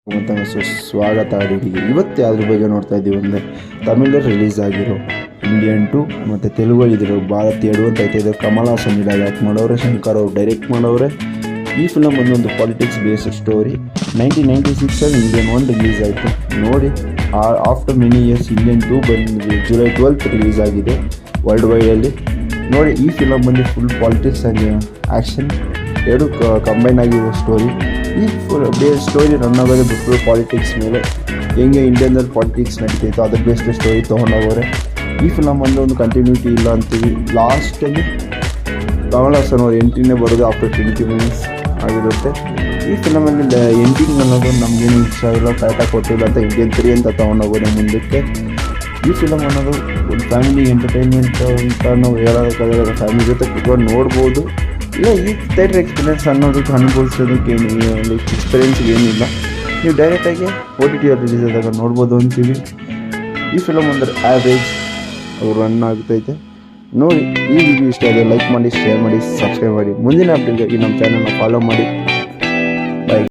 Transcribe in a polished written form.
ಅಂತ ಸ್ವಾಗತ ಅಡಿಗೆ. ಇವತ್ತು ಯಾವ್ದ್ರ ಬಗ್ಗೆ ನೋಡ್ತಾ ಇದ್ದೀವಿ ಅಂದರೆ ತಮಿಳಲ್ಲಿ ರಿಲೀಸ್ ಆಗಿರೋ ಇಂಡಿಯನ್ 2 ಮತ್ತು ತೆಲುಗಲ್ಲಿರೋ ಭಾರತ್ 2 ಅಂತ ಐತೆ. ಕಮಲ್ ಹಾಸನ್ ಆ್ಯಕ್ಟ್ ಮಾಡೋರೆ, ಶಂಕರ್ ಅವ್ರು ಡೈರೆಕ್ಟ್ ಮಾಡೋರೆ. ಈ ಫಿಲಮ್ ಒಂದು politics based story. 1996 Indian 1 release ಆಯಿತು ನೋಡಿ. ಆಫ್ಟರ್ ಮೆನಿ ಇಯರ್ಸ್ ಇಂಡಿಯನ್ 2 ಬಂದು ಜುಲೈ 12 ರಿಲೀಸ್ ಆಗಿದೆ ವರ್ಲ್ಡ್ ವೈಡಲ್ಲಿ ನೋಡಿ. ಈ ಫಿಲಮ್ ಬಂದು ಫುಲ್ ಪಾಲಿಟಿಕ್ಸ್ ಆಗಿ ಆ್ಯಕ್ಷನ್ ಎರಡು ಕಂಬೈನ್ ಆಗಿರೋ ಸ್ಟೋರಿ. ಈ ಸ್ಟೋರಿ ರನ್ ಆಗೋದೇ ಬಿಟ್ಟು ಪಾಲಿಟಿಕ್ಸ್ ಮೇಲೆ, ಹೆಂಗೆ ಇಂಡಿಯಾದಲ್ಲಿ ಪಾಲಿಟಿಕ್ಸ್ ನಡೀತೈತೋ ಅದ್ರ ಬೇಸ್ಡ್ ಸ್ಟೋರಿ ತೊಗೊಂಡೋಗೋರೆ. ಈ ಫಿಲಮ್ ಒಂದು ಕಂಟಿನ್ಯೂಟಿ ಇಲ್ಲ ಅಂತೀವಿ. ಲಾಸ್ಟಲ್ಲಿ ಕಮಲ್ ಹಾಸನ್ ಅವ್ರ ಎಂಟ್ರಿನೇ ಬರೋದು ಆಫ್ಟರ್ 20 ಮಿನಿಟ್ಸ್ ಆಗಿರುತ್ತೆ. ಈ ಫಿಲಮಲ್ಲಿ ಎಂಡಿಂಗ್ ಅನ್ನೋದು ನಮಗೇನು ಇಷ್ಟ ಇಲ್ಲ, ಕರೆಕ್ಟಾಗಿ ಕೊಟ್ಟಿಲ್ಲ ಅಂತ ಇಂಡಿಯನ್ 3 ಅಂತ ತೊಗೊಂಡೋಗೋರೆ ಮುಂದಕ್ಕೆ. ಈ ಫಿಲಮ್ ಅನ್ನೋದು ಒಂದು ಫ್ಯಾಮಿಲಿ ಎಂಟರ್ಟೈನ್ಮೆಂಟ್ ಅಂತ ನಾವು ಹೇಳೋದಕ್ಕಾಗಲ್ಲ. ಫ್ಯಾಮಿಲಿ ಜೊತೆ ಕುತ್ಕೊಂಡು ನೋಡ್ಬೋದು. ಇಲ್ಲ ಈ ಥಿಯೇಟ್ರ್ ಎಕ್ಸ್ಪೀರಿಯೆನ್ಸ್ ಅನ್ನೋದಕ್ಕೆ ಅನುಭವಿಸೋದಕ್ಕೆ ಲೈಕ್ ಎಕ್ಸ್ಪೀರಿಯೆನ್ಸ್ ಏನಿಲ್ಲ. ನೀವು ಡೈರೆಕ್ಟಾಗಿ OTT ರಿಲೀಸ್ ಆದಾಗ ನೋಡ್ಬೋದು ಅಂತೀವಿ. ಈ ಫಿಲಮ್ ಅಂದರೆ ಆ್ಯಾವ್ರೇಜ್ ಅವ್ರು ರನ್ ಆಗ್ತೈತೆ ನೋಡಿ. ಈ ವಿಡಿಯೋ ಇಷ್ಟ ಆದರೆ ಲೈಕ್ ಮಾಡಿ, ಶೇರ್ ಮಾಡಿ, ಸಬ್ಸ್ಕ್ರೈಬ್ ಮಾಡಿ. ಮುಂದಿನ ಅಪ್ಡೇಟ್ಗಾಗಿ ನಮ್ಮ ಚಾನಲ್ನ ಫಾಲೋ ಮಾಡಿ.